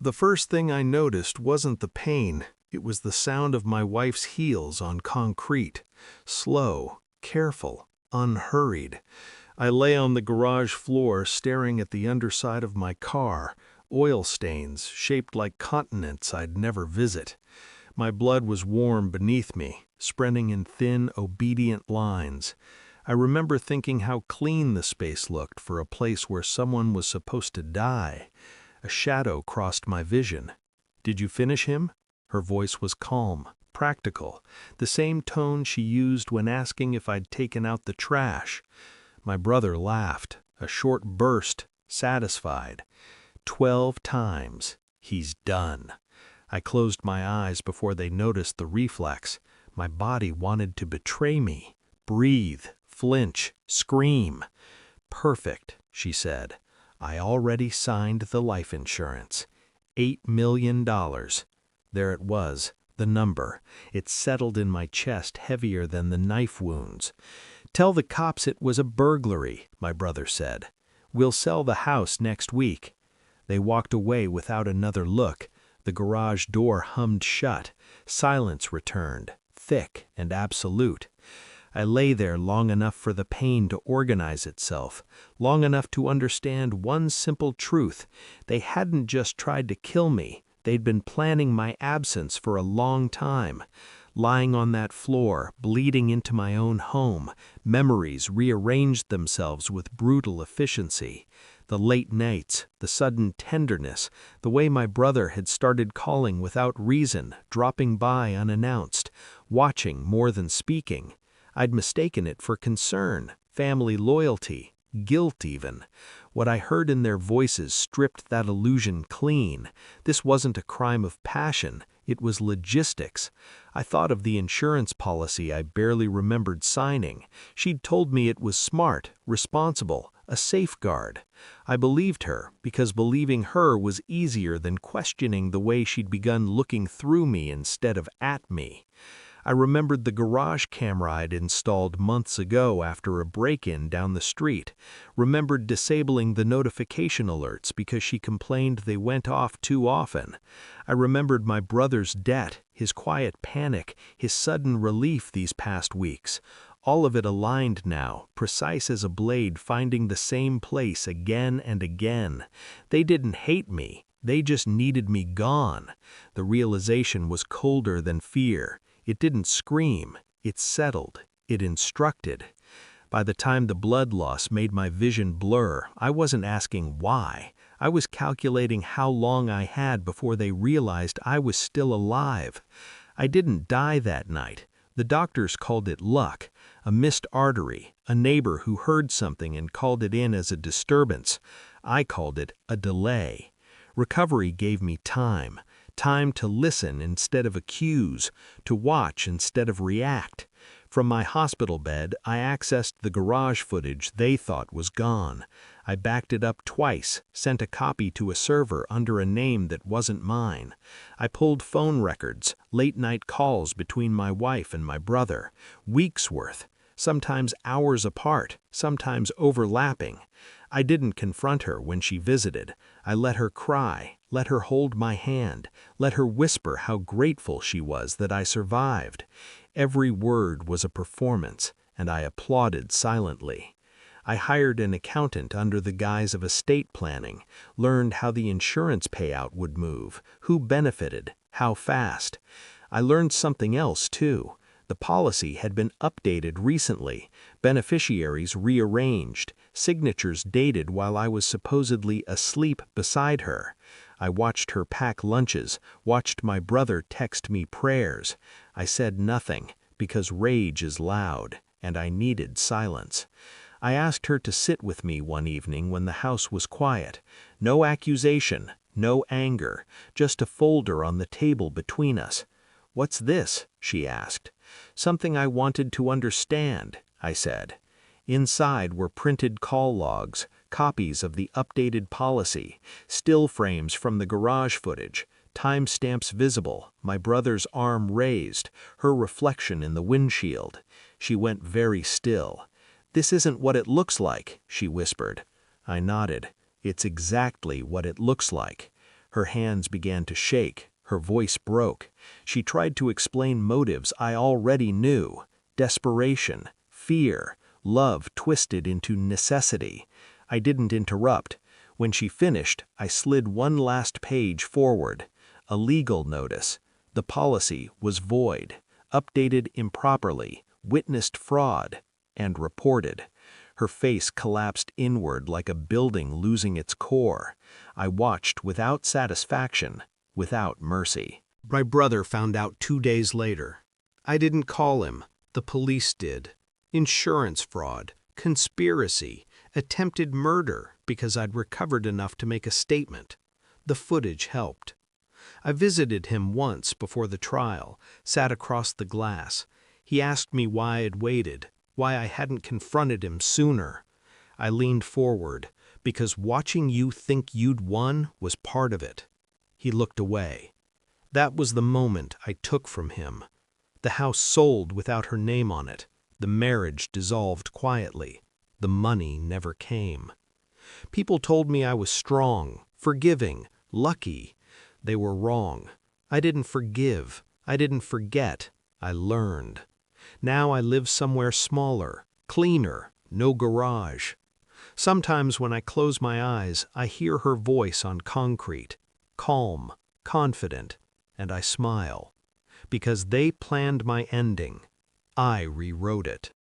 The first thing I noticed wasn't the pain, it was the sound of my wife's heels on concrete. Slow, careful, unhurried. I lay on the garage floor staring at the underside of my car, oil stains shaped like continents I'd never visit. My blood was warm beneath me, spreading in thin, obedient lines. I remember thinking how clean the space looked for a place where someone was supposed to die. A shadow crossed my vision. "Did you finish him?" Her voice was calm, practical, the same tone she used when asking if I'd taken out the trash. My brother laughed, a short burst, satisfied. 12 times. He's done. I closed my eyes before they noticed the reflex. My body wanted to betray me. Breathe, flinch, scream. "Perfect," she said. "I already signed the life insurance. $8 million. There it was, the number. It settled in my chest heavier than the knife wounds. "Tell the cops it was a burglary," my brother said. "We'll sell the house next week." They walked away without another look. The garage door hummed shut. Silence returned, thick and absolute. I lay there long enough for the pain to organize itself, long enough to understand one simple truth. They hadn't just tried to kill me, they'd been planning my absence for a long time. Lying on that floor, bleeding into my own home, memories rearranged themselves with brutal efficiency. The late nights, the sudden tenderness, the way my brother had started calling without reason, dropping by unannounced, watching more than speaking. I'd mistaken it for concern, family loyalty, guilt even. What I heard in their voices stripped that illusion clean. This wasn't a crime of passion, it was logistics. I thought of the insurance policy I barely remembered signing. She'd told me it was smart, responsible, a safeguard. I believed her because believing her was easier than questioning the way she'd begun looking through me instead of at me. I remembered the garage camera I'd installed months ago after a break-in down the street, remembered disabling the notification alerts because she complained they went off too often. I remembered my brother's debt, his quiet panic, his sudden relief these past weeks. All of it aligned now, precise as a blade finding the same place again and again. They didn't hate me, they just needed me gone. The realization was colder than fear. It didn't scream, it settled, it instructed. By the time the blood loss made my vision blur, I wasn't asking why. I was calculating how long I had before they realized I was still alive. I didn't die that night. The doctors called it luck, a missed artery, a neighbor who heard something and called it in as a disturbance. I called it a delay. Recovery gave me time. Time to listen instead of accuse, to watch instead of react. From my hospital bed, I accessed the garage footage they thought was gone. I backed it up twice, sent a copy to a server under a name that wasn't mine. I pulled phone records, late-night calls between my wife and my brother, weeks worth, sometimes hours apart, sometimes overlapping. I didn't confront her when she visited. I let her cry, let her hold my hand, let her whisper how grateful she was that I survived. Every word was a performance, and I applauded silently. I hired an accountant under the guise of estate planning, learned how the insurance payout would move, who benefited, how fast. I learned something else too. The policy had been updated recently, beneficiaries rearranged, signatures dated while I was supposedly asleep beside her. I watched her pack lunches, watched my brother text me prayers. I said nothing, because rage is loud, and I needed silence. I asked her to sit with me one evening when the house was quiet. No accusation, no anger, just a folder on the table between us. "What's this?" she asked. "Something I wanted to understand," I said. Inside were printed call logs, copies of the updated policy, still frames from the garage footage, timestamps visible, my brother's arm raised, her reflection in the windshield. She went very still. "This isn't what it looks like," she whispered. I nodded. "It's exactly what it looks like." Her hands began to shake, her voice broke. She tried to explain motives I already knew: desperation, fear, love twisted into necessity. I didn't interrupt. When she finished, I slid one last page forward. A legal notice. The policy was void, updated improperly, witnessed fraud, and reported. Her face collapsed inward like a building losing its core. I watched without satisfaction, without mercy. My brother found out 2 days later. I didn't call him. The police did. Insurance fraud, conspiracy, attempted murder because I'd recovered enough to make a statement. The footage helped. I visited him once before the trial, sat across the glass. He asked me why I'd waited, why I hadn't confronted him sooner. I leaned forward, because watching you think you'd won was part of it. He looked away. That was the moment I took from him. The house sold without her name on it. The marriage dissolved quietly. The money never came. People told me I was strong, forgiving, lucky. They were wrong. I didn't forgive. I didn't forget. I learned. Now I live somewhere smaller, cleaner, no garage. Sometimes when I close my eyes, I hear her voice on concrete, calm, confident, and I smile. Because they planned my ending. I rewrote it.